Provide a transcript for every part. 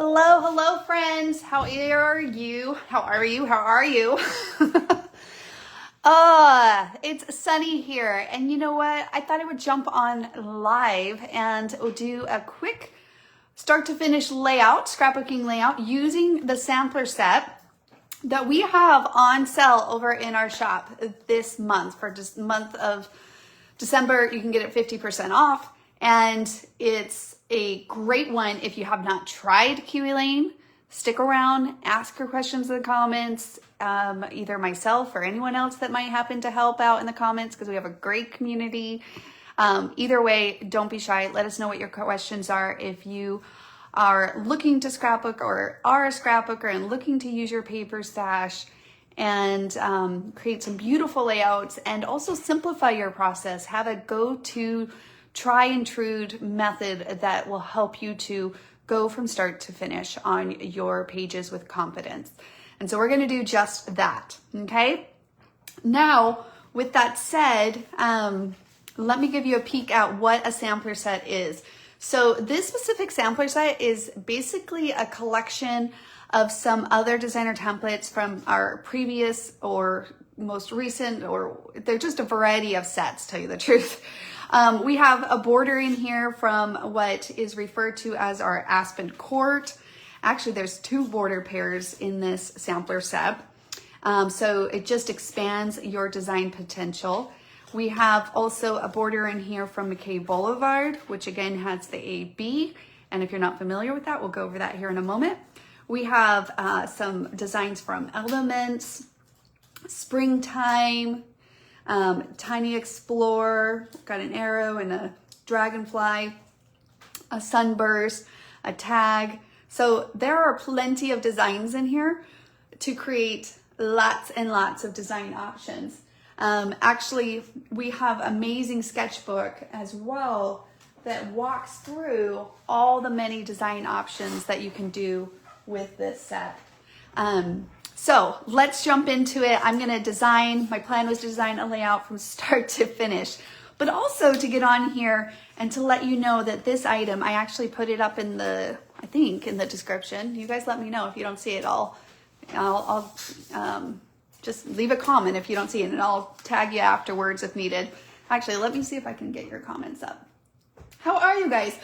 Hello, hello friends. How are you? How are you? How are you? It's sunny here. And you know what? I thought I would jump on live and do a quick start to finish layout, scrapbooking layout using the sampler set that we have on sale over in our shop this month. For just month of December, you can get it 50% off. And it's a great one if you have not tried Kiwi Lane. Stick around, ask your questions in the comments, either myself or anyone else that might happen to help out in the comments, because we have a great community. Either way, don't be shy. Let us know what your questions are. If you are looking to scrapbook or are a scrapbooker and looking to use your paper stash and create some beautiful layouts and also simplify your process, have a go-to try and true method that will help you to go from start to finish on your pages with confidence. And so we're going to do just that. Okay. Now, with that said, let me give you a peek at what a sampler set is. So this specific sampler set is basically a collection of some other designer templates from our previous or most recent, or they're just a variety of sets, to tell you the truth. We have a border in here from what is referred to as our Aspen Court. Actually, there's two border pairs in this sampler set. So it just expands your design potential. We have also a border in here from McKay Boulevard, which again has the AB. And if you're not familiar with that, we'll go over that here in a moment. We have some designs from Elements, Springtime, Tiny Explorer, got an arrow and a dragonfly, a sunburst, a tag. So there are plenty of designs in here to create lots and lots of design options. Actually, we have amazing sketchbook as well that walks through all the many design options that you can do with this set. So let's jump into it. I'm going to design, my plan was to design a layout from start to finish, but also to get on here and to let you know that this item, I actually put it up in the, I think in the description. You guys let me know if you don't see it. I'll just leave a comment if you don't see it, and I'll tag you afterwards if needed. Actually, let me see if I can get your comments up. How are you guys?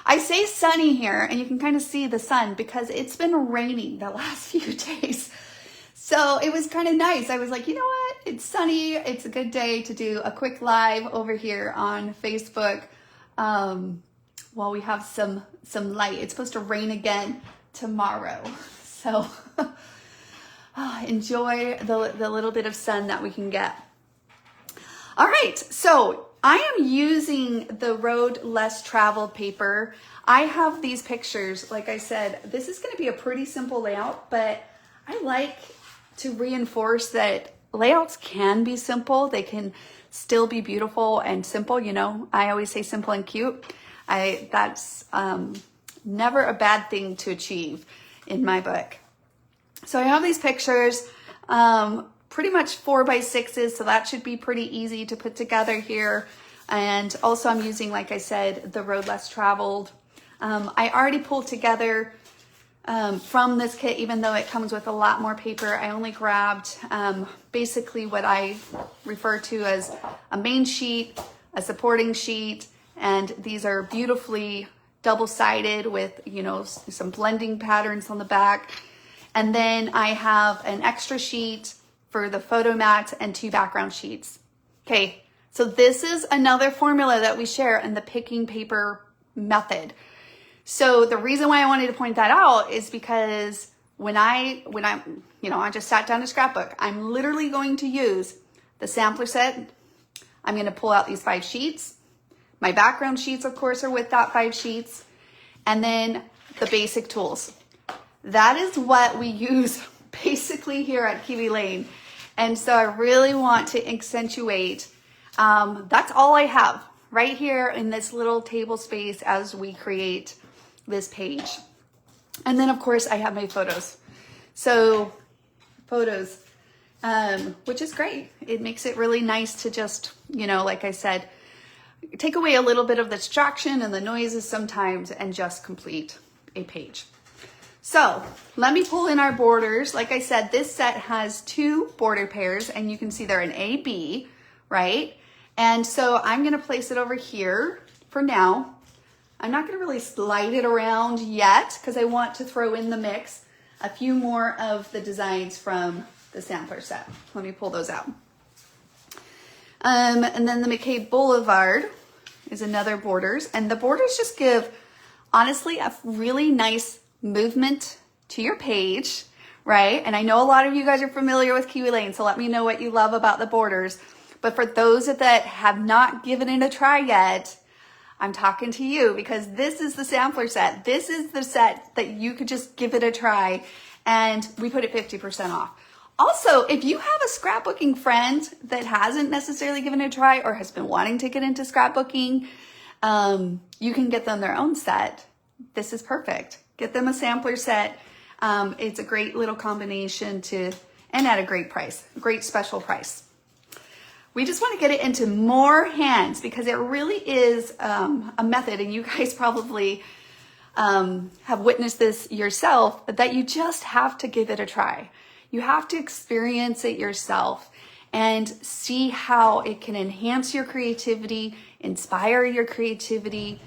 I say sunny here, and you can kind of see the sun because it's been raining the last few days. So it was kind of nice. I was like, you know what? It's sunny. It's a good day to do a quick live over here on Facebook while we have some light. It's supposed to rain again tomorrow. So enjoy the little bit of sun that we can get. All right. So I am using the Road Less Traveled paper. I have these pictures. Like I said, this is going to be a pretty simple layout, but I like to reinforce that layouts can be simple. They can still be beautiful and simple. You know, I always say simple and cute. That's never a bad thing to achieve in my book. So I have these pictures, pretty much 4x6s. So that should be pretty easy to put together here. And also I'm using, like I said, the Road Less Traveled. I already pulled together from this kit, even though it comes with a lot more paper. I only grabbed basically what I refer to as a main sheet, a supporting sheet, and these are beautifully double-sided with, you know, some blending patterns on the back. And then I have an extra sheet for the photo mat and 2 background sheets. Okay, so this is another formula that we share in the picking paper method. So the reason why I wanted to point that out is because when I just sat down to scrapbook, I'm literally going to use the sampler set. I'm going to pull out these 5 sheets. My background sheets, of course, are with that 5 sheets. And then the basic tools. That is what we use basically here at Kiwi Lane. And so I really want to accentuate, that's all I have right here in this little table space as we create this page. And then of course I have my photos. So photos, which is great. It makes it really nice to just, you know, like I said, take away a little bit of the distraction and the noises sometimes and just complete a page. So let me pull in our borders. Like I said, this set has 2 border pairs, and you can see they're an A, B, right? And so I'm gonna place it over here for now. I'm not gonna really slide it around yet because I want to throw in the mix a few more of the designs from the sampler set. Let me pull those out. And then the McCabe Boulevard is another borders, and the borders just give, honestly, a really nice movement to your page, right? And I know a lot of you guys are familiar with Kiwi Lane, so let me know what you love about the borders. But for those that have not given it a try yet, I'm talking to you because this is the sampler set. This is the set that you could just give it a try, and we put it 50% off. Also, if you have a scrapbooking friend that hasn't necessarily given it a try or has been wanting to get into scrapbooking, you can get them their own set. This is perfect. Get them a sampler set. It's a great little combination and at a great price, a great special price. We just want to get it into more hands because it really is a method, and you guys probably have witnessed this yourself, that you just have to give it a try. You have to experience it yourself and see how it can enhance your creativity, inspire your creativity,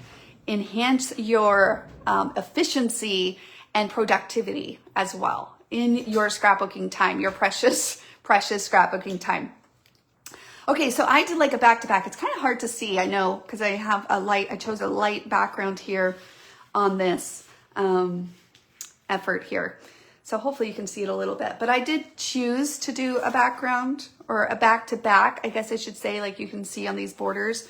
enhance your efficiency and productivity as well in your scrapbooking time, your precious, precious scrapbooking time. Okay, so I did like a back-to-back. It's kind of hard to see, I know, because I have I chose a light background here on this effort here. So hopefully you can see it a little bit, but I did choose to do a background or a back-to-back, I guess I should say, like you can see on these borders.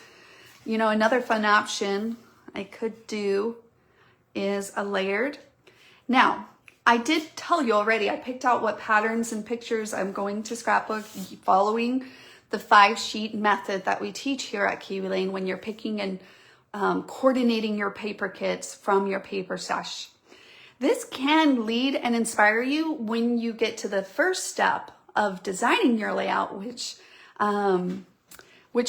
You know, another fun option I could do is a layered. Now, I did tell you already, I picked out what patterns and pictures I'm going to scrapbook following the 5-sheet method that we teach here at Kiwi Lane when you're picking and coordinating your paper kits from your paper stash. This can lead and inspire you when you get to the first step of designing your layout, which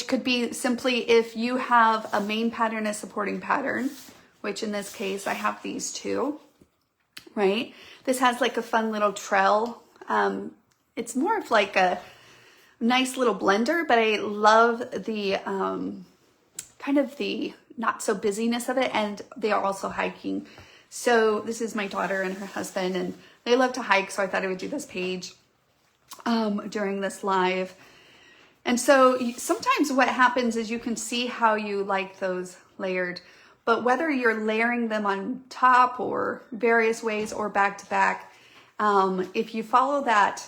could be simply if you have a main pattern, a supporting pattern, which in this case, I have these 2, right? This has like a fun little trail. It's more of like a nice little blender, but I love the kind of the not so busyness of it, and they are also hiking. So this is my daughter and her husband, and they love to hike, so I thought I would do this page during this live. And so sometimes what happens is you can see how you like those layered, but whether you're layering them on top or various ways or back to back, if you follow that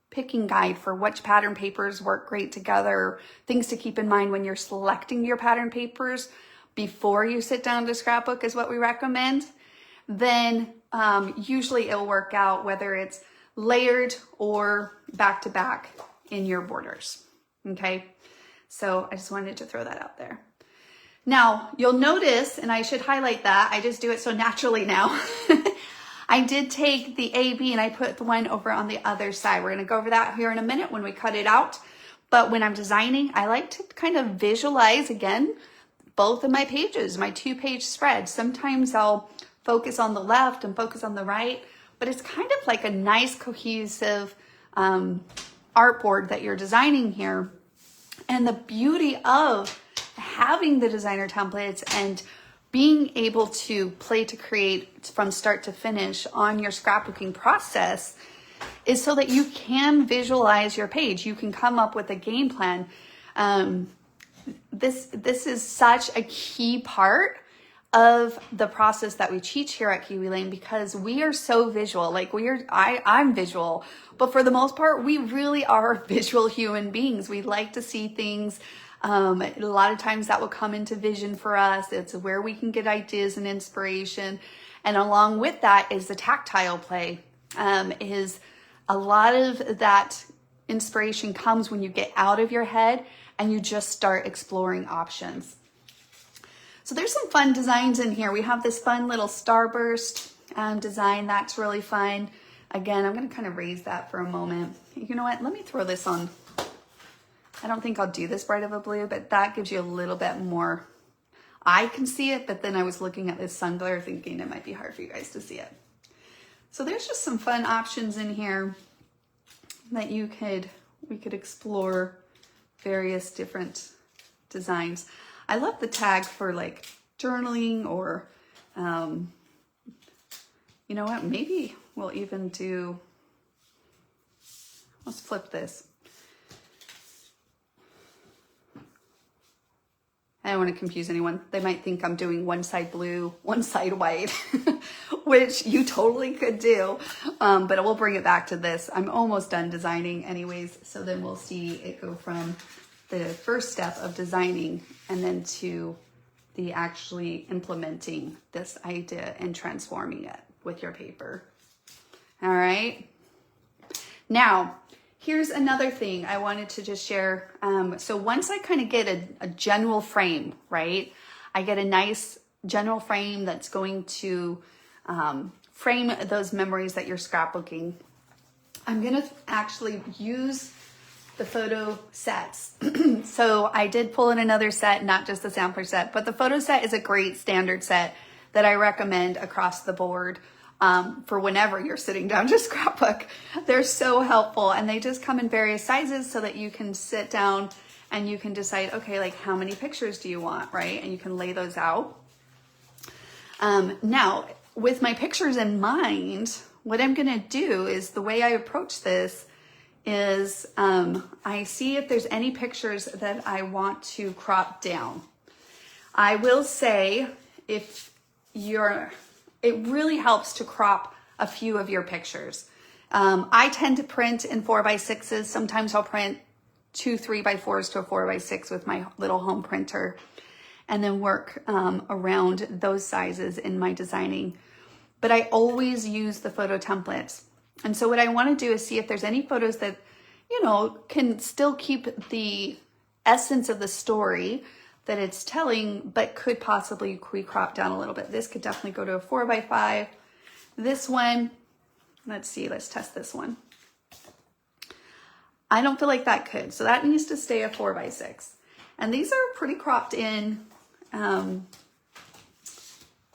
picking guide for which pattern papers work great together, things to keep in mind when you're selecting your pattern papers before you sit down to scrapbook is what we recommend, then usually it'll work out whether it's layered or back to back in your borders. Okay, so I just wanted to throw that out there. Now you'll notice, and I should highlight that, I just do it so naturally now. I did take the AB and I put the one over on the other side. We're gonna go over that here in a minute when we cut it out. But when I'm designing, I like to kind of visualize, again, both of my pages, my 2-page spread. Sometimes I'll focus on the left and focus on the right, but it's kind of like a nice cohesive artboard that you're designing here. And the beauty of having the designer templates and being able to play to create from start to finish on your scrapbooking process is so that you can visualize your page. You can come up with a game plan. This is such a key part of the process that we teach here at Kiwi Lane because we are so visual. Like I'm visual, but for the most part, we really are visual human beings. We like to see things. A lot of times that will come into vision for us. It's where we can get ideas and inspiration. And along with that is the tactile play. Is a lot of that inspiration comes when you get out of your head and you just start exploring options. So there's some fun designs in here. We have this fun little starburst design. That's really fun. Again, I'm going to kind of raise that for a moment. You know what? Let me throw this on. I don't think I'll do this bright of a blue, but that gives you a little bit more. I can see it, but then I was looking at this sun glare thinking it might be hard for you guys to see it. So there's just some fun options in here that we could explore various different designs. I love the tag for like journaling or, you know what, maybe we'll even do, let's flip this. I don't want to confuse anyone. They might think I'm doing one side blue, one side white, which you totally could do. But we'll bring it back to this. I'm almost done designing anyways. So then we'll see it go from the first step of designing and then to the actually implementing this idea and transforming it with your paper. All right. Now, here's another thing I wanted to just share. So once I kind of get a general frame, right? I get a nice general frame that's going to frame those memories that you're scrapbooking. I'm going to actually use the photo sets. So I did pull in another set, not just the sampler set, but the photo set is a great standard set that I recommend across the board. For whenever you're sitting down to scrapbook. They're so helpful, and they just come in various sizes so that you can sit down and you can decide, okay, like how many pictures do you want, right? And you can lay those out. Now, with my pictures in mind, what I'm gonna do is the way I approach this is I see if there's any pictures that I want to crop down. I will say it really helps to crop a few of your pictures. I tend to print in 4x6s. Sometimes I'll print 2 3x4s to a 4x6 with my little home printer and then work around those sizes in my designing. But I always use the photo templates. And so what I want to do is see if there's any photos that, you know, can still keep the essence of the story that it's telling, but could possibly crop down a little bit. This could definitely go to a 4x5. This one, let's see, let's test this one. I don't feel like that could, so that needs to stay a 4x6. And these are pretty cropped in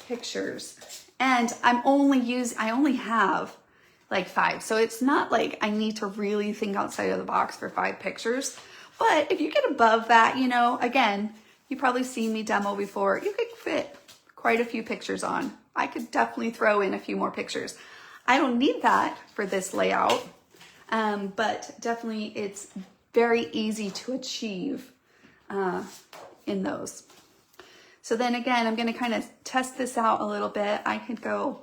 pictures. And I only have like 5. So it's not like I need to really think outside of the box for 5 pictures. But if you get above that, you know, again, you've probably seen me demo before. You could fit quite a few pictures on. I could definitely throw in a few more pictures. I don't need that for this layout, but definitely it's very easy to achieve in those. So then again, I'm gonna kind of test this out a little bit. I could go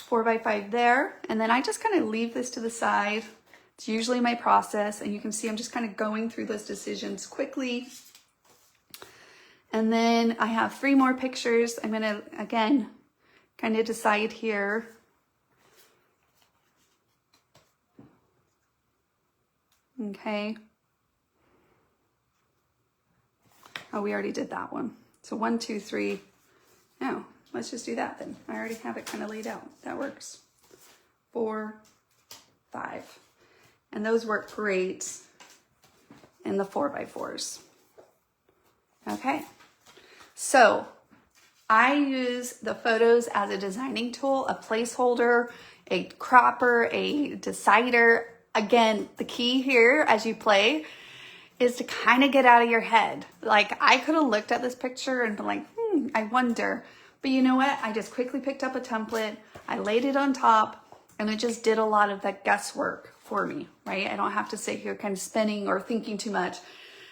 4x5 there, and then I just kind of leave this to the side. It's usually my process, and you can see I'm just kind of going through those decisions quickly. And then I have 3 more pictures. I'm gonna, again, kind of decide here. Okay. Oh, we already did that one. So 1, 2, 3. No, let's just do that then. I already have it kind of laid out. That works. 4, 5. And those work great in the 4x4s. Okay. So I use the photos as a designing tool, a placeholder, a cropper, a decider. Again, the key here as you play is to kind of get out of your head. Like I could have looked at this picture and been like, I wonder. But you know what? I just quickly picked up a template. I laid it on top and it just did a lot of that guesswork for me, right? I don't have to sit here kind of spinning or thinking too much.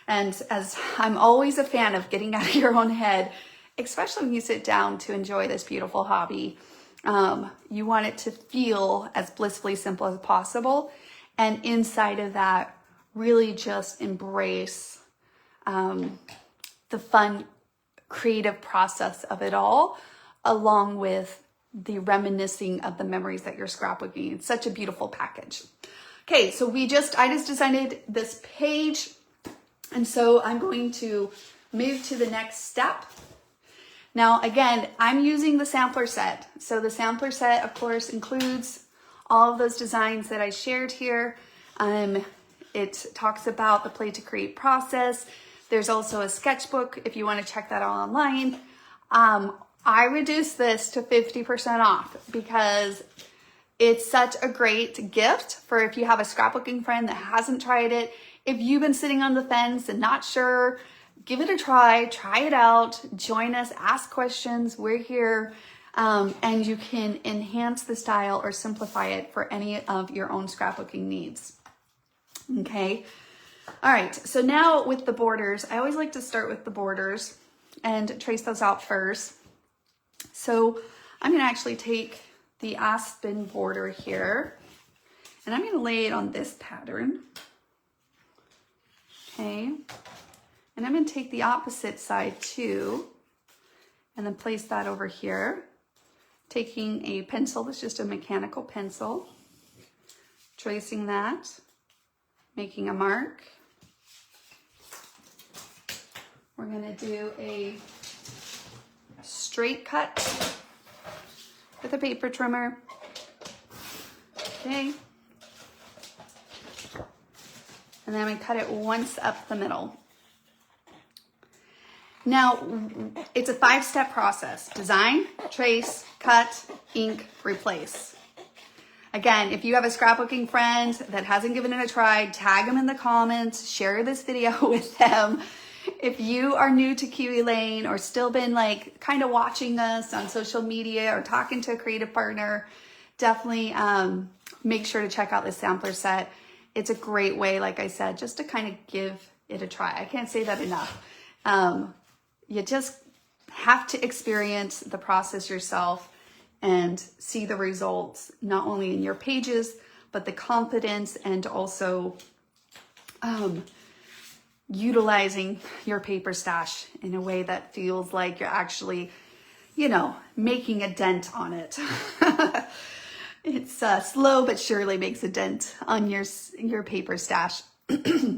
And as I'm always a fan of getting out of your own head, especially when you sit down to enjoy this beautiful hobby, you want it to feel as blissfully simple as possible. And inside of that, really just embrace the fun, creative process of it all, along with the reminiscing of the memories that you're scrapbooking. It's such a beautiful package. Okay, so I just designed this page. And so I'm going to move to the next step. Now, again, I'm using the sampler set. So the sampler set, of course, includes all of those designs that I shared here. It talks about the play to create process. There's also a sketchbook if you want to check that out online. I reduced this to 50% off because It's such a great gift for if you have a scrapbooking friend that hasn't tried it. If you've been sitting on the fence and not sure, give it a try it out, join us, ask questions. We're here. And you can enhance the style or simplify it for any of your own scrapbooking needs. Okay. All right. So now with the borders, I always like to start with the borders and trace those out first. So I'm going to actually take the aspen border here and I'm going to lay it on this pattern. Okay. And I'm going to take the opposite side too and then place that over here. Taking a pencil, that's just a mechanical pencil, tracing that, making a mark. We're going to do a straight cut with a paper trimmer. Okay. And then I'm going to cut it once up the middle. Now, it's a 5-step process: design, trace, cut, ink, replace. Again, if you have a scrapbooking friend that hasn't given it a try, tag them in the comments, share this video with them. If you are new to Kiwi Lane or still been like kind of watching us on social media or talking to a creative partner, definitely make sure to check out this sampler set. It's a great way, like I said, just to kind of give it a try. I can't say that enough. You just have to experience the process yourself and see the results, not only in your pages, but the confidence and also utilizing your paper stash in a way that feels like you're actually, you know, making a dent on it. It's slow but surely makes a dent on your paper stash. All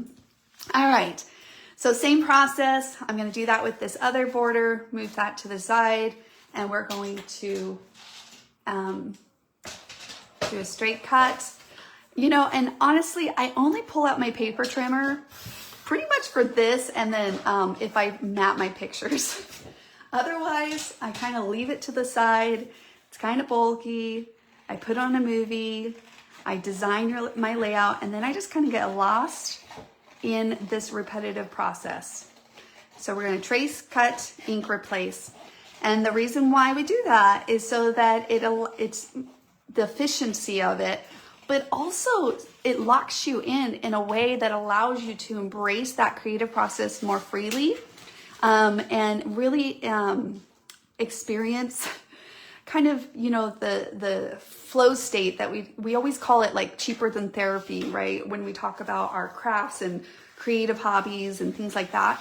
right. So same process. I'm going to do that with this other border, move that to the side, and we're going to do a straight cut. You know, and honestly, I only pull out my paper trimmer pretty much for this and then if I map my pictures. Otherwise, I kind of leave it to the side. It's kind of bulky. I put on a movie. I design my layout, and then I just kind of get lost in this repetitive process. So we're going to trace, cut, ink, replace. And the reason why we do that is so that it's the efficiency of it, but also it locks you in a way that allows you to embrace that creative process more freely and really experience kind of, you know, the flow state that we always call it, like cheaper than therapy, right? When we talk about our crafts and creative hobbies and things like that.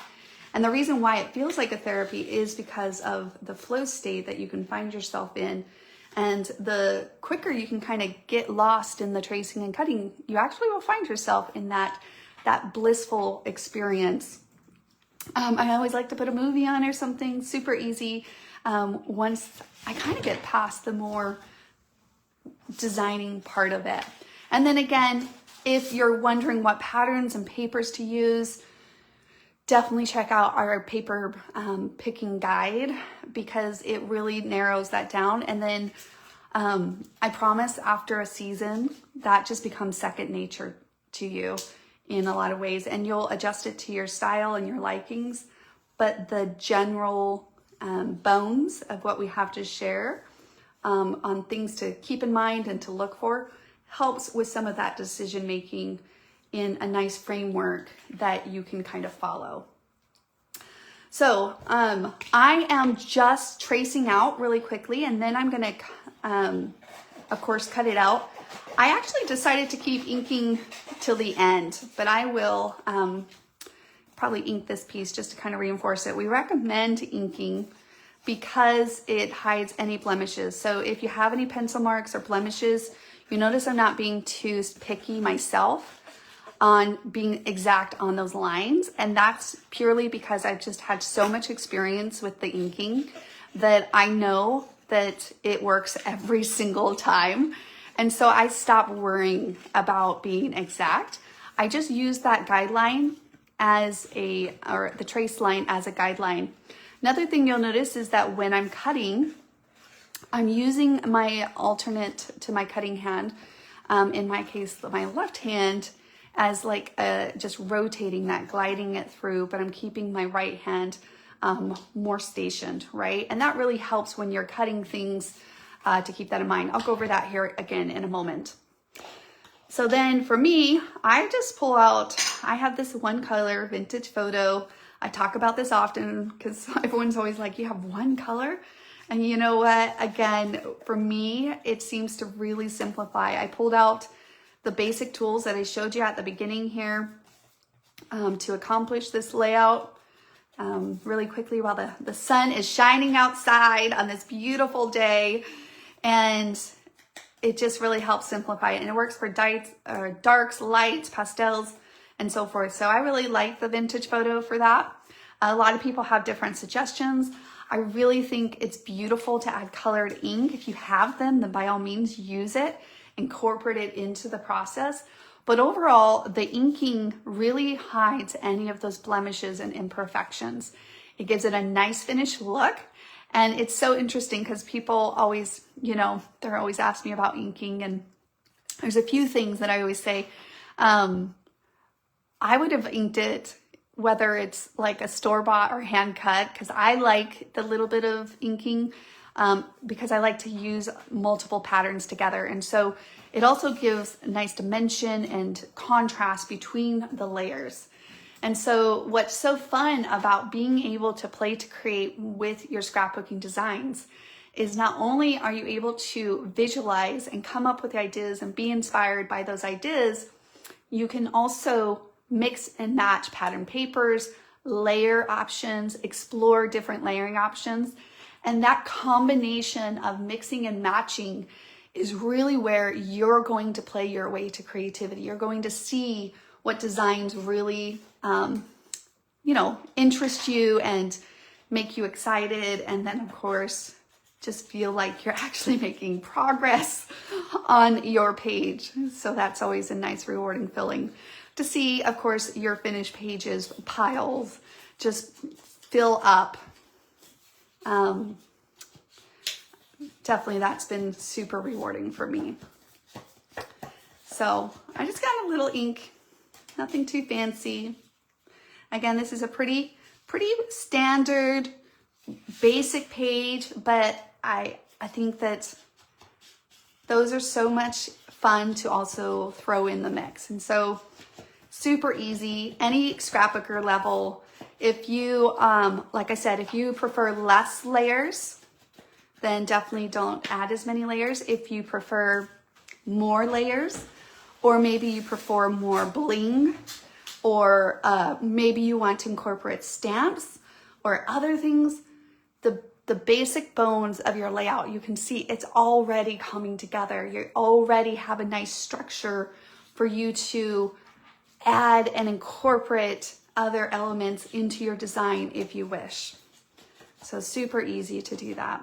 And the reason why it feels like a therapy is because of the flow state that you can find yourself in. And the quicker you can kind of get lost in the tracing and cutting, you actually will find yourself in that blissful experience. I always like to put a movie on or something super easy. Once I kind of get past the more designing part of it. And then again, if you're wondering what patterns and papers to use, definitely check out our paper picking guide because it really narrows that down. And then I promise after a season, that just becomes second nature to you in a lot of ways, and you'll adjust it to your style and your likings. But the general bones of what we have to share on things to keep in mind and to look for helps with some of that decision making in a nice framework that you can kind of follow. So I am just tracing out really quickly, and then I'm gonna of course cut it out. I actually decided to keep inking till the end, but I will probably ink this piece just to kind of reinforce it. We recommend inking because it hides any blemishes. So if you have any pencil marks or blemishes, you notice I'm not being too picky myself on being exact on those lines. And that's purely because I've just had so much experience with the inking that I know that it works every single time. And so I stopped worrying about being exact. I just use that guideline or the trace line as a guideline. Another thing you'll notice is that when I'm cutting, I'm using my alternate to my cutting hand, in my case, my left hand, as like just rotating that, gliding it through, but I'm keeping my right hand more stationed, right? And that really helps when you're cutting things to keep that in mind. I'll go over that here again in a moment. So then for me, I just pull out, I have this one color vintage photo. I talk about this often because everyone's always like, you have one color? And you know what? Again, for me, it seems to really simplify. I pulled out the basic tools that I showed you at the beginning here to accomplish this layout really quickly while the sun is shining outside on this beautiful day. And it just really helps simplify it. And it works for darks, lights, pastels, and so forth. So I really like the vintage photo for that. A lot of people have different suggestions. I really think it's beautiful to add colored ink. If you have them, then by all means use it, incorporate it into the process. But overall, the inking really hides any of those blemishes and imperfections. It gives it a nice finished look. And it's so interesting because people always, they're always asking me about inking. And there's a few things that I always say. I would have inked it whether it's like a store-bought or hand-cut, because I like the little bit of inking because I like to use multiple patterns together. And so it also gives a nice dimension and contrast between the layers. And so what's so fun about being able to play to create with your scrapbooking designs is not only are you able to visualize and come up with ideas and be inspired by those ideas, you can also mix and match pattern papers, layer options, explore different layering options. And that combination of mixing and matching is really where you're going to play your way to creativity. You're going to see what designs really, interest you and make you excited. And then of course, just feel like you're actually making progress on your page. So that's always a nice, rewarding feeling to see, of course, your finished pages, piles, just fill up. Definitely that's been super rewarding for me. So I just got a little ink, nothing too fancy. Again, this is a pretty standard, basic page, but I think that those are so much fun to also throw in the mix. And so super easy, any scrapbooker level. If you, like I said, if you prefer less layers, then definitely don't add as many layers. If you prefer more layers, or maybe you prefer more bling, or maybe you want to incorporate stamps or other things, the basic bones of your layout, you can see it's already coming together. You already have a nice structure for you to add and incorporate other elements into your design if you wish. So super easy to do that.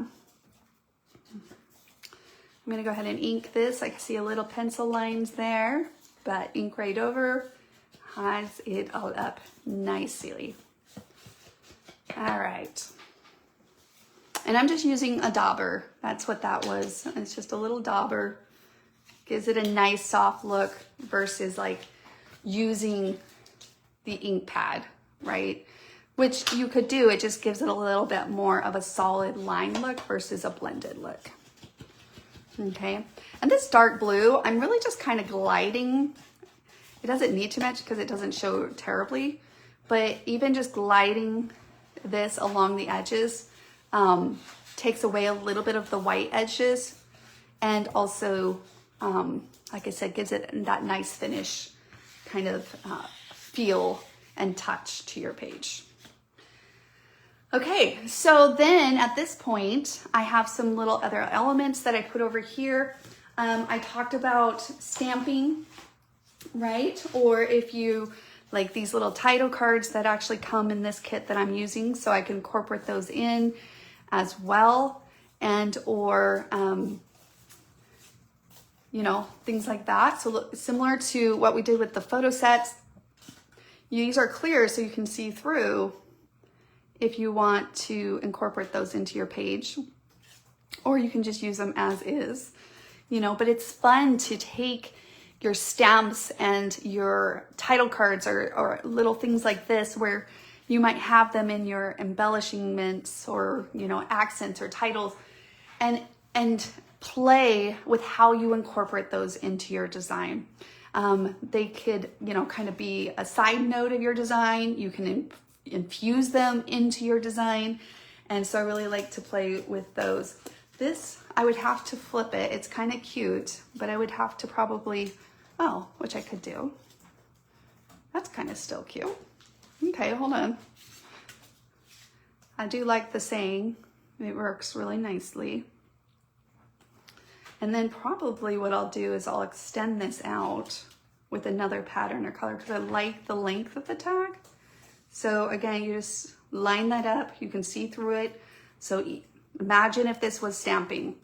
I'm gonna go ahead and ink this. I can see a little pencil lines there, but ink right over hides it all up nicely. All right. And I'm just using a dauber. That's what that was. It's just a little dauber. Gives it a nice soft look versus like using the ink pad, right? Which you could do, it just gives it a little bit more of a solid line look versus a blended look. Okay, and this dark blue, I'm really just kind of gliding. It doesn't need too much because it doesn't show terribly, but even just gliding this along the edges takes away a little bit of the white edges, and also, like I said, gives it that nice finish kind of feel and touch to your page. Okay, so then at this point, I have some little other elements that I put over here. I talked about stamping, right? Or if you like these little title cards that actually come in this kit that I'm using, so I can incorporate those in as well, and or things like that. So look, similar to what we did with the photo sets, these are clear so you can see through if you want to incorporate those into your page. or you can just use them as is, you know, but it's fun to take your stamps and your title cards or little things like this where you might have them in your embellishments or, you know, accents or titles, and play with how you incorporate those into your design. They could, you know, kind of be a side note of your design. You can infuse them into your design. And so I really like to play with those. This, I would have to flip it. It's kind of cute, but I would have to probably, oh, which I could do. That's kind of still cute. Okay, hold on. I do like the saying. It works really nicely. And then probably what I'll do is I'll extend this out with another pattern or color because I like the length of the tag. So again, you just line that up. You can see through it. So imagine if this was stamping.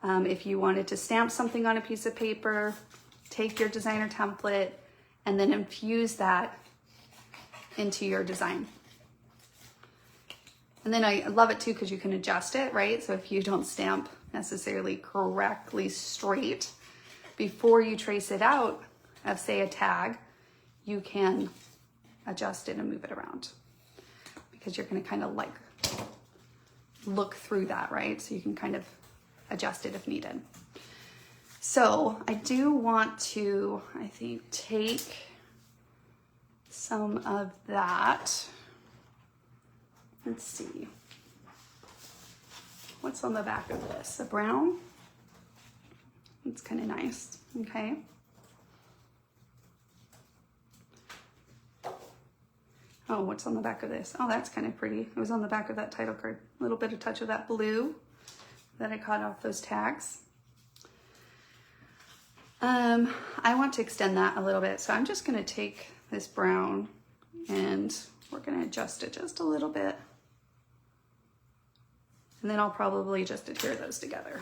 If you wanted to stamp something on a piece of paper, take your designer template and then infuse that into your design. And then I love it too because you can adjust it, right? So if you don't stamp necessarily correctly straight before you trace it out of, say, a tag, you can adjust it and move it around because you're going to kind of like look through that, right? So you can kind of adjust it if needed. So I do want to, I think, take some of that. Let's see. What's on the back of this? A brown? It's kind of nice. Okay. Oh, what's on the back of this? Oh, that's kind of pretty. It was on the back of that title card. A little bit of touch of that blue that I caught off those tags. I want to extend that a little bit. So I'm just going to take this brown and we're going to adjust it just a little bit. And then I'll probably just adhere those together.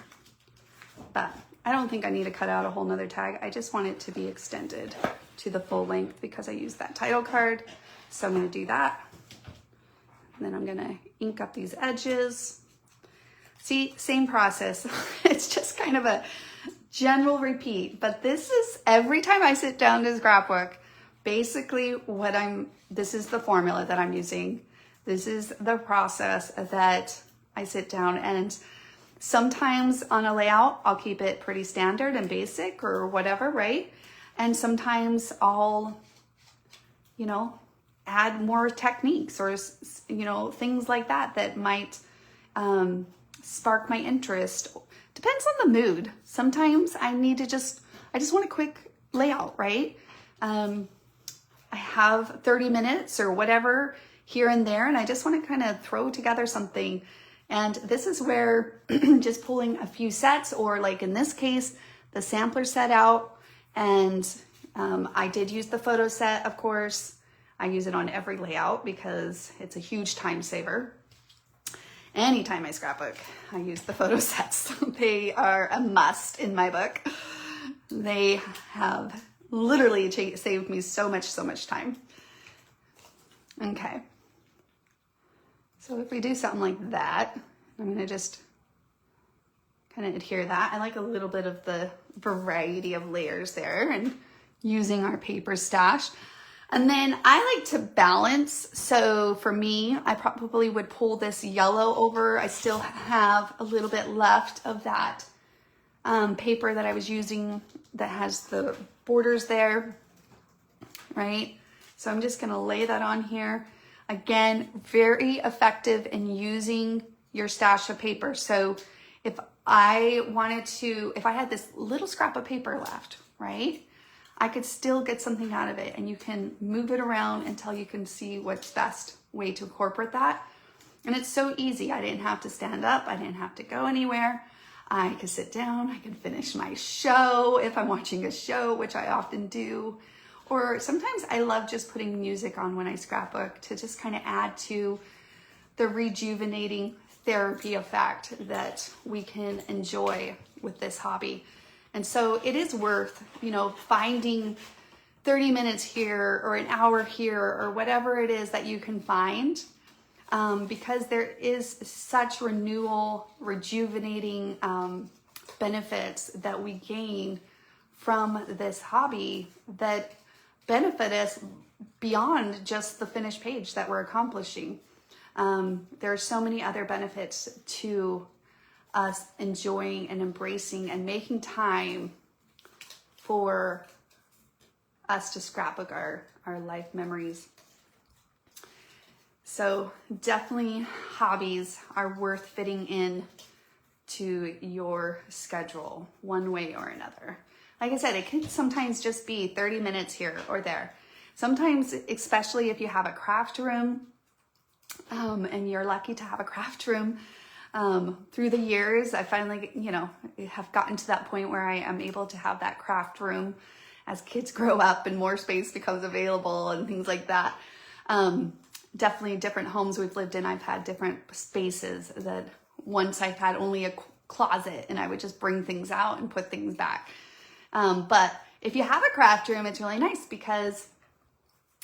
But I don't think I need to cut out a whole nother tag. I just want it to be extended to the full length because I used that title card. So I'm going to do that. And then I'm going to ink up these edges. See, same process. It's just kind of a general repeat, but this is every time I sit down to scrapbook, basically this is the formula that I'm using. This is the process that I sit down, and sometimes on a layout, I'll keep it pretty standard and basic or whatever, right? And sometimes I'll, you know, add more techniques or, you know, things like that that might spark my interest. Depends on the mood. Sometimes I just want a quick layout, right? I have 30 minutes or whatever here and there, and I just want to kind of throw together something. And this is where just pulling a few sets, or like in this case, the sampler set out, and I did use the photo set, of course. I use it on every layout because it's a huge time saver. Anytime I scrapbook, I use the photo sets. They are a must in my book. They have literally saved me so much time. Okay. So if we do something like that, I'm going to just kind of adhere that. I like a little bit of the variety of layers there and using our paper stash. And then I like to balance. So for me, I probably would pull this yellow over. I still have a little bit left of that paper that I was using that has the borders there, right? So I'm just gonna lay that on here. Again, very effective in using your stash of paper. So if I had this little scrap of paper left, right? I could still get something out of it, and you can move it around until you can see what's best way to incorporate that. And it's so easy. I didn't have to stand up. I didn't have to go anywhere. I could sit down. I could finish my show if I'm watching a show, which I often do. Or sometimes I love just putting music on when I scrapbook to just kind of add to the rejuvenating therapy effect that we can enjoy with this hobby. And so it is worth, you know, finding 30 minutes here or an hour here or whatever it is that you can find because there is such renewal, rejuvenating benefits that we gain from this hobby that benefit us beyond just the finished page that we're accomplishing. There are so many other benefits to us enjoying and embracing and making time for us to scrapbook our life memories. So definitely hobbies are worth fitting in to your schedule one way or another. Like I said, it can sometimes just be 30 minutes here or there. Sometimes, especially if you have a craft room, and you're lucky to have a craft room, through the years, I finally, have gotten to that point where I am able to have that craft room as kids grow up and more space becomes available and things like that. Definitely different homes we've lived in, I've had different spaces that once I had only a closet and I would just bring things out and put things back. But if you have a craft room, it's really nice because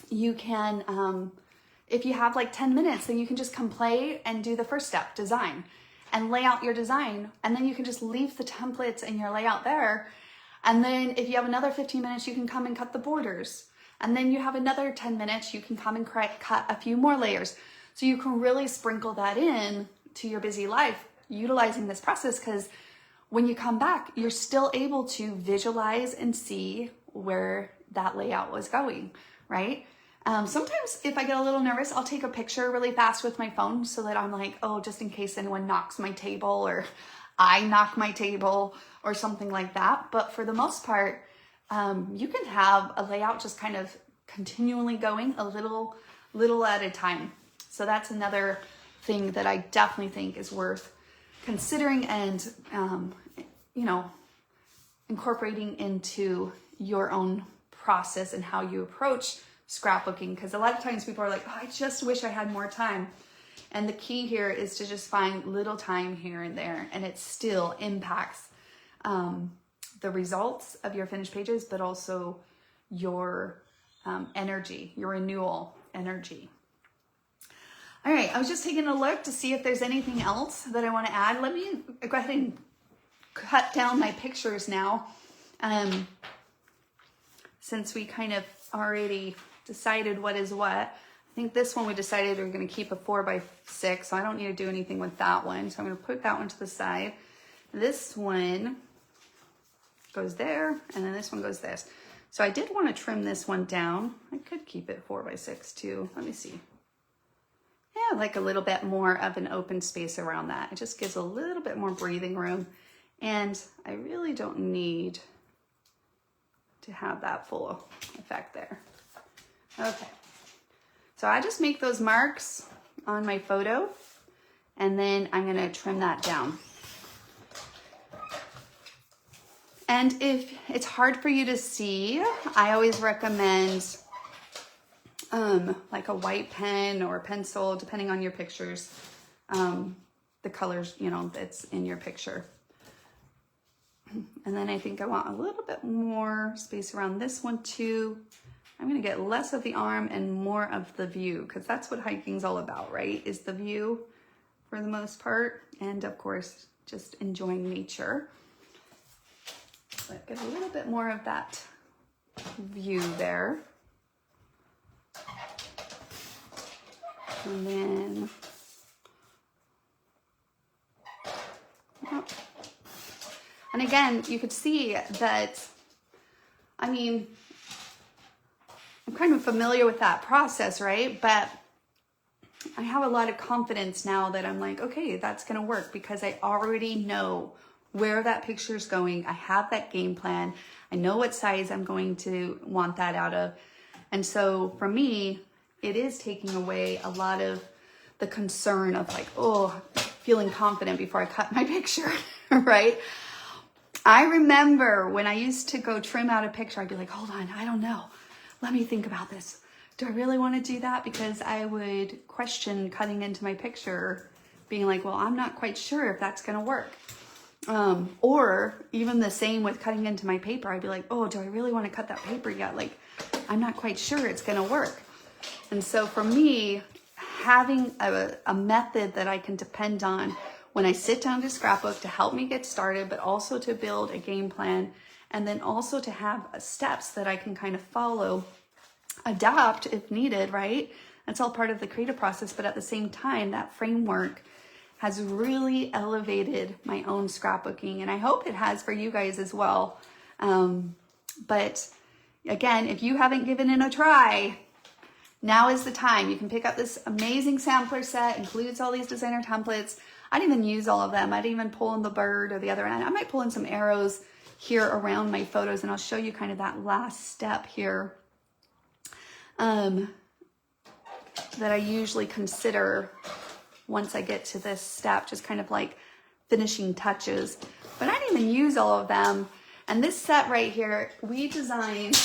you can, if you have like 10 minutes, then you can just come play and do the first step, design, and lay out your design. And then you can just leave the templates and your layout there. And then if you have another 15 minutes, you can come and cut the borders. And then you have another 10 minutes, you can come and cut a few more layers. So you can really sprinkle that in to your busy life, utilizing this process, because when you come back, you're still able to visualize and see where that layout was going, right? Sometimes if I get a little nervous, I'll take a picture really fast with my phone so that I'm like, oh, just in case anyone knocks my table or I knock my table or something like that. But for the most part, you can have a layout just kind of continually going a little at a time. So that's another thing that I definitely think is worth considering and, incorporating into your own process and how you approach scrapbooking. Because a lot of times people are like, oh, I just wish I had more time. And the key here is to just find little time here and there, and it still impacts the results of your finished pages, but also your energy, your renewal energy. All right, I was just taking a look to see if there's anything else that I want to add. Let me go ahead and cut down my pictures now. Since we kind of already decided what is what. I think this one we decided we're going to keep a 4x6, so I don't need to do anything with that one. So I'm going to put that one to the side. This one goes there, and then this one goes this. So I did want to trim this one down. I could keep it 4x6 too. Let me see. Yeah, like a little bit more of an open space around that. It just gives a little bit more breathing room. And I really don't need to have that full effect there. Okay. So I just make those marks on my photo, and then I'm going to trim that down. And if it's hard for you to see, I always recommend like a white pen or a pencil, depending on your pictures, the colors, that's in your picture. And then I think I want a little bit more space around this one too. I'm going to get less of the arm and more of the view, because that's what hiking's all about, right? Is the view for the most part. And of course, just enjoying nature. But get a little bit more of that view there. And then, and again, you could see that, I'm kind of familiar with that process, right? But I have a lot of confidence now that I'm like, okay, that's going to work, because I already know where that picture is going. I have that game plan. I know what size I'm going to want that out of. And so for me, it is taking away a lot of the concern of like, oh, feeling confident before I cut my picture, right? I remember when I used to go trim out a picture, I'd be like, hold on, I don't know. Let me think about this. Do I really want to do that? Because I would question cutting into my picture, being like, well, I'm not quite sure if that's going to work. Or even the same with cutting into my paper. I'd be like, oh, do I really want to cut that paper yet? Like, I'm not quite sure it's going to work. And so for me, having a method that I can depend on when I sit down to scrapbook to help me get started, but also to build a game plan, and then also to have steps that I can kind of follow, adapt if needed, right? That's all part of the creative process, but at the same time, that framework has really elevated my own scrapbooking, and I hope it has for you guys as well. But again, if you haven't given it a try, now is the time. You can pick up this amazing sampler set, includes all these designer templates. I didn't even use all of them. I didn't even pull in the bird or the other end. I might pull in some arrows here around my photos, and I'll show you kind of that last step here that I usually consider once I get to this step, just kind of like finishing touches. But I didn't even use all of them. And this set right here, we designed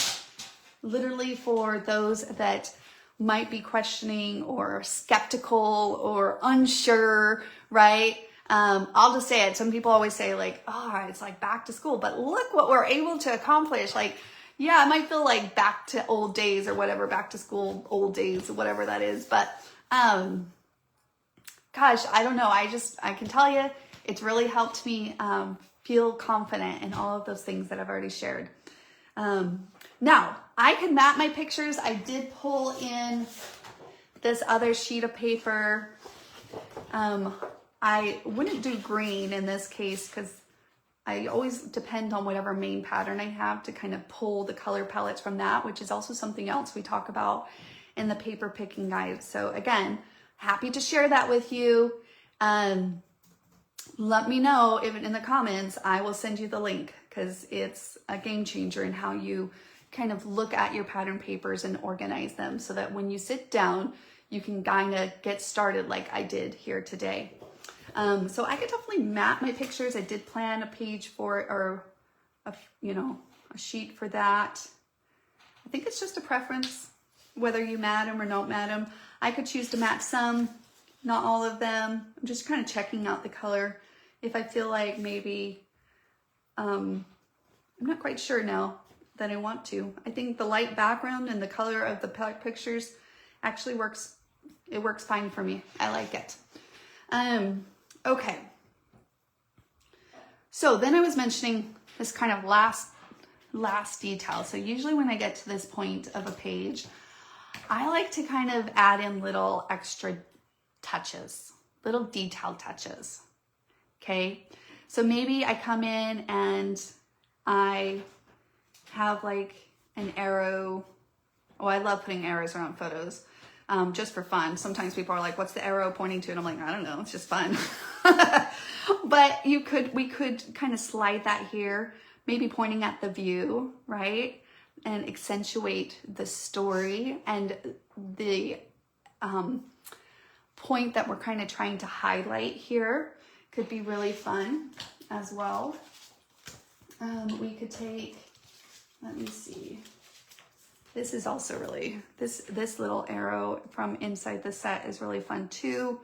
literally for those that might be questioning or skeptical or unsure, right? I'll just say it. Some people always say like, oh, it's like back to school, but look what we're able to accomplish. Like, yeah, it might feel like back to old days or whatever, back to school, old days, whatever that is. But, gosh, I don't know. I can tell you, it's really helped me, feel confident in all of those things that I've already shared. Now, I can map my pictures. I did pull in this other sheet of paper. I wouldn't do green in this case because I always depend on whatever main pattern I have to kind of pull the color palettes from that, which is also something else we talk about in the paper picking guide. So again, happy to share that with you. Let me know if in the comments, I will send you the link because it's a game changer in how you kind of look at your pattern papers and organize them so that when you sit down, you can kind of get started like I did here today. So I could definitely map my pictures. I did plan a page for it, or a sheet for that. I think it's just a preference, whether you mat them or don't mat them. I could choose to mat some, not all of them. I'm just kind of checking out the color. If I feel like maybe, I'm not quite sure now that I want to. I think the light background and the color of the pictures actually works. It works fine for me. I like it. Okay. So then I was mentioning this kind of last detail. So usually when I get to this point of a page, I like to kind of add in little extra touches, little detail touches. Okay. So maybe I come in and I have like an arrow. Oh, I love putting arrows around photos. Just for fun. Sometimes people are like, what's the arrow pointing to? And I'm like, I don't know, it's just fun. But we could kind of slide that here, maybe pointing at the view, right? And accentuate the story and the point that we're kind of trying to highlight here. Could be really fun as well. We could take, let me see. This is also really, this little arrow from inside the set is really fun too.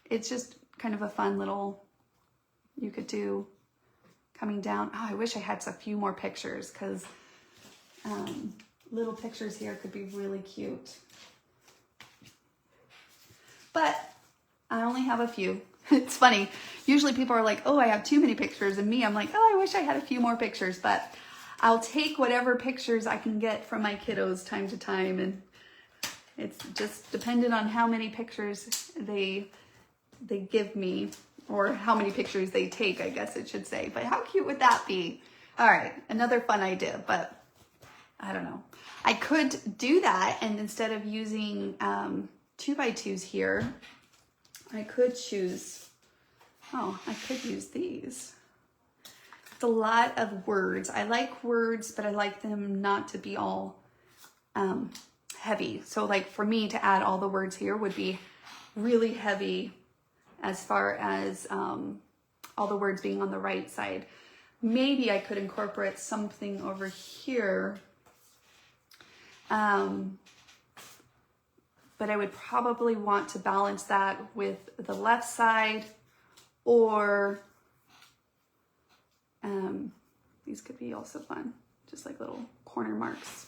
It's just kind of a fun little, you could do coming down. Oh, I wish I had a few more pictures because little pictures here could be really cute. But I only have a few. It's funny. Usually people are like, oh, I have too many pictures. And me, I'm like, oh, I wish I had a few more pictures. But I'll take whatever pictures I can get from my kiddos time to time, and it's just dependent on how many pictures they give me, or how many pictures they take, I guess it should say. But how cute would that be? All right, another fun idea, but I don't know. I could do that, and instead of using 2x2s here, I could choose, I could use these. It's a lot of words. I like words, but I like them not to be all heavy. So like for me to add all the words here would be really heavy as far as all the words being on the right side. Maybe I could incorporate something over here. But I would probably want to balance that with the left side, or these could be also fun, just like little corner marks.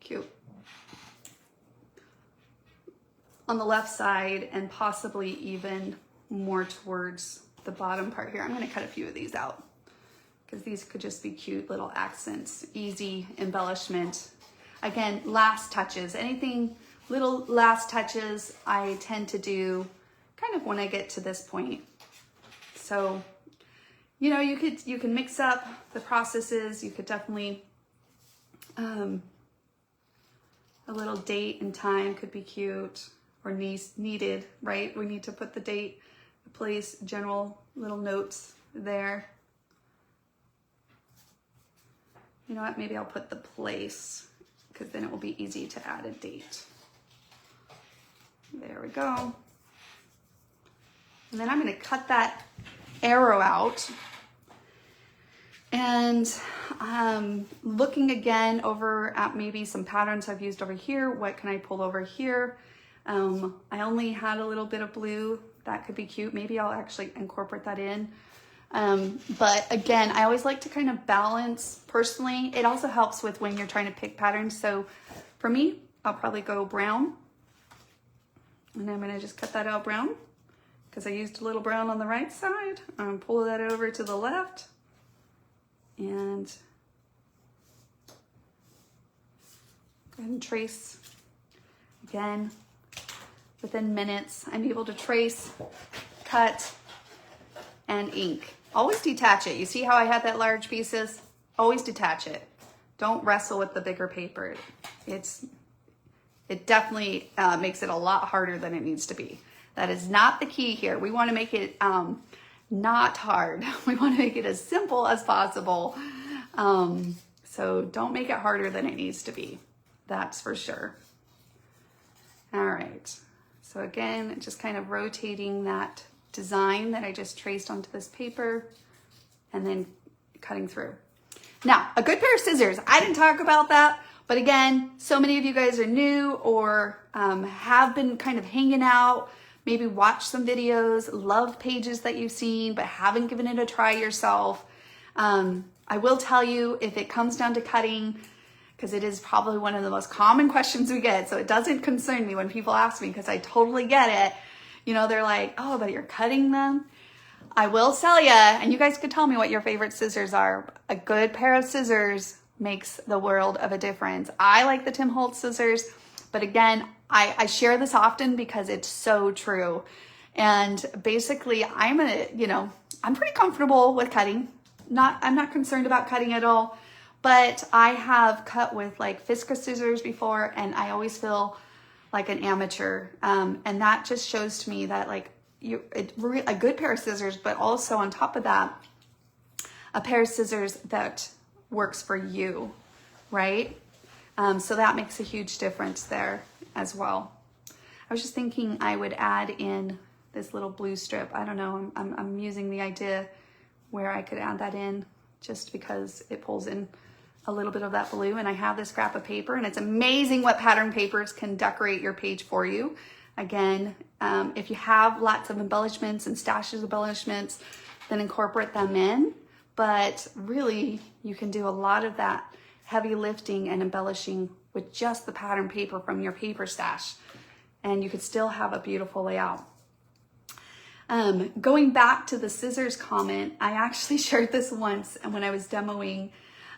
Cute. on the left side and possibly even more towards the bottom part here. I'm gonna cut a few of these out because these could just be cute little accents, easy embellishment. Again, last touches, anything little last touches I tend to do kind of when I get to this point. So, you know, you can mix up the processes. You could definitely, a little date and time could be cute or needed, right? We need to put the date, the place, general little notes there. You know what, maybe I'll put the place because then it will be easy to add a date. There we go. And then I'm going to cut that arrow out. And looking again over at maybe some patterns I've used over here. What can I pull over here? I only had a little bit of blue. That could be cute. Maybe I'll actually incorporate that in. But again, I always like to kind of balance personally. It also helps with when you're trying to pick patterns. So for me, I'll probably go brown. And I'm gonna just cut that out brown because I used a little brown on the right side. I'm gonna pull that over to the left and go ahead and trace. Again, within minutes, I'm able to trace, cut, and ink. Always detach it. You see how I had that large pieces? Always detach it. Don't wrestle with the bigger paper. It definitely makes it a lot harder than it needs to be. That is not the key here. We want to make it not hard. We want to make it as simple as possible. So don't make it harder than it needs to be. That's for sure. All right. So again, just kind of rotating that design that I just traced onto this paper and then cutting through. Now, a good pair of scissors. I didn't talk about that. But again, so many of you guys are new or have been kind of hanging out, maybe watch some videos, love pages that you've seen, but haven't given it a try yourself. I will tell you, if it comes down to cutting, because it is probably one of the most common questions we get, so it doesn't concern me when people ask me because I totally get it. You know, they're like, oh, but you're cutting them. I will tell you, and you guys could tell me what your favorite scissors are. A good pair of scissors makes the world of a difference. I like the Tim Holtz scissors, but again, I share this often because it's so true. And basically, I'm pretty comfortable with cutting. I'm not concerned about cutting at all, but I have cut with like Fiskars scissors before, and I always feel like an amateur. And that just shows to me that like a good pair of scissors, but also on top of that, a pair of scissors that works for you, right? So that makes a huge difference there as well. I was just thinking I would add in this little blue strip. I don't know, I'm using the idea where I could add that in just because it pulls in a little bit of that blue, and I have this scrap of paper, and it's amazing what pattern papers can decorate your page for you. Again, if you have lots of embellishments and stashes of embellishments, then incorporate them in. But really, you can do a lot of that heavy lifting and embellishing with just the pattern paper from your paper stash. And you could still have a beautiful layout. Going back to the scissors comment, I actually shared this once, and when I was demoing,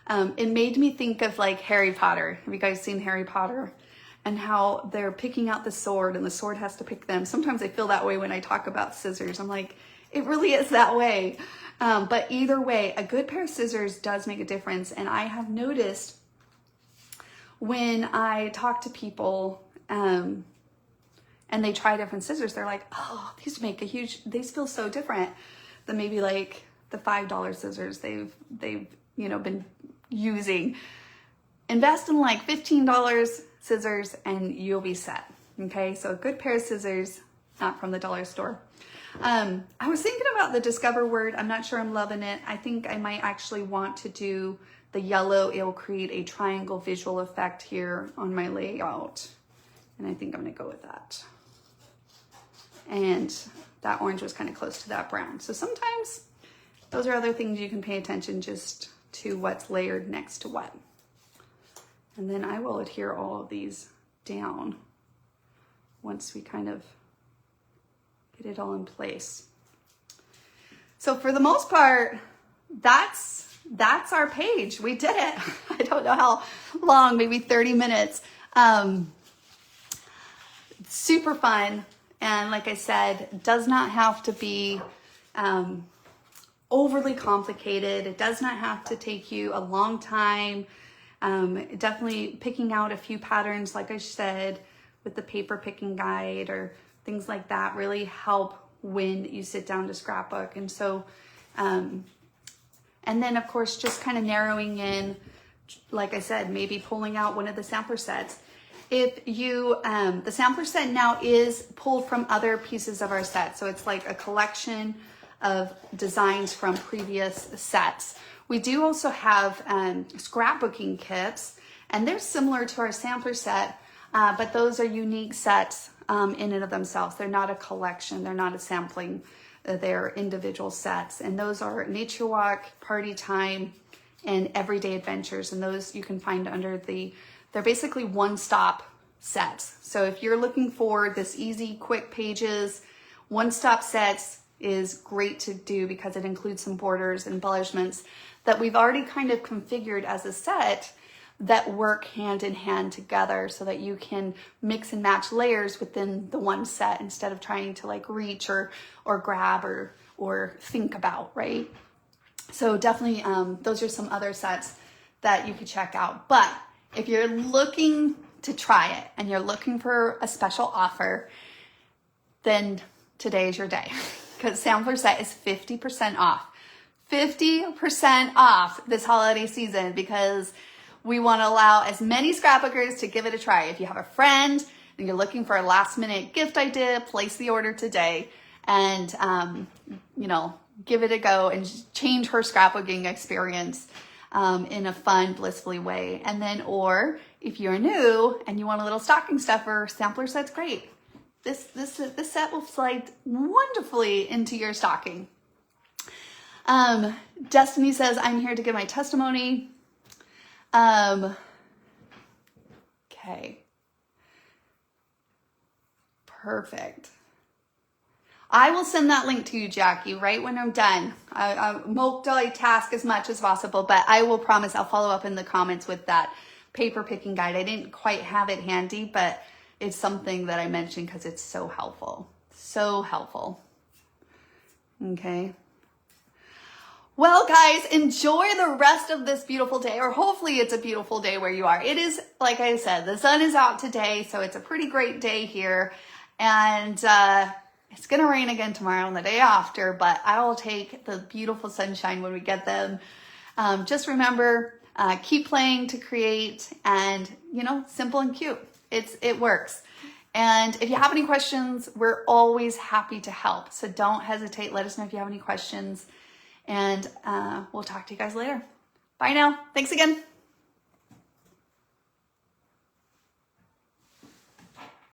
it made me think of like Harry Potter. Have you guys seen Harry Potter? And how they're picking out the sword and the sword has to pick them. Sometimes I feel that way when I talk about scissors. I'm like, it really is that way. But either way, a good pair of scissors does make a difference. And I have noticed when I talk to people and they try different scissors, they're like, oh, these feel so different than maybe like the $5 scissors they've been using. Invest in like $15 scissors and you'll be set. Okay, so a good pair of scissors, not from the dollar store. I was thinking about the Discover word. I'm not sure I'm loving it. I think I might actually want to do the yellow. It'll create a triangle visual effect here on my layout. And I think I'm gonna go with that. And that orange was kind of close to that brown. So sometimes those are other things you can pay attention just to what's layered next to what. And then I will adhere all of these down once we kind of get it all in place. So for the most part, that's our page. We did it. I don't know how long, maybe 30 minutes. Super fun. And like I said, does not have to be overly complicated. It does not have to take you a long time. Definitely picking out a few patterns, like I said, with the paper picking guide or things like that really help when you sit down to scrapbook. And so, and then of course, just kind of narrowing in, like I said, maybe pulling out one of the sampler sets. If you, the sampler set now is pulled from other pieces of our set. So it's like a collection of designs from previous sets. We do also have scrapbooking kits, and they're similar to our sampler set, but those are unique sets in and of themselves. They're not a collection, they're not a sampling, they're individual sets. And those are Nature Walk, Party Time, and Everyday Adventures. And those you can find under they're basically one-stop sets. So if you're looking for this easy, quick pages, one-stop sets is great to do because it includes some borders and embellishments that we've already kind of configured as a set that work hand in hand together so that you can mix and match layers within the one set instead of trying to like reach or grab or think about, right? So definitely those are some other sets that you could check out. But if you're looking to try it and you're looking for a special offer, then today is your day because sampler set is 50% off. 50% off this holiday season because we want to allow as many scrapbookers to give it a try. If you have a friend and you're looking for a last minute gift idea, place the order today and, you know, give it a go and change her scrapbooking experience in a fun, blissfully way. And then, or if you're new and you want a little stocking stuffer, sampler set's great. This set will slide wonderfully into your stocking. Destiny says, I'm here to give my testimony. Okay. Perfect. I will send that link to you, Jackie, right when I'm done. I multitask as much as possible, but I will promise I'll follow up in the comments with that paper picking guide. I didn't quite have it handy, but it's something that I mentioned because it's so helpful. So helpful. Okay. Well, guys, enjoy the rest of this beautiful day, or hopefully it's a beautiful day where you are. It is, like I said, the sun is out today, so it's a pretty great day here. And it's going to rain again tomorrow and the day after, but I will take the beautiful sunshine when we get them. Just remember, keep playing to create and, you know, simple and cute. It works. And if you have any questions, we're always happy to help. So don't hesitate. Let us know if you have any questions. And we'll talk to you guys later. Bye now. Thanks again.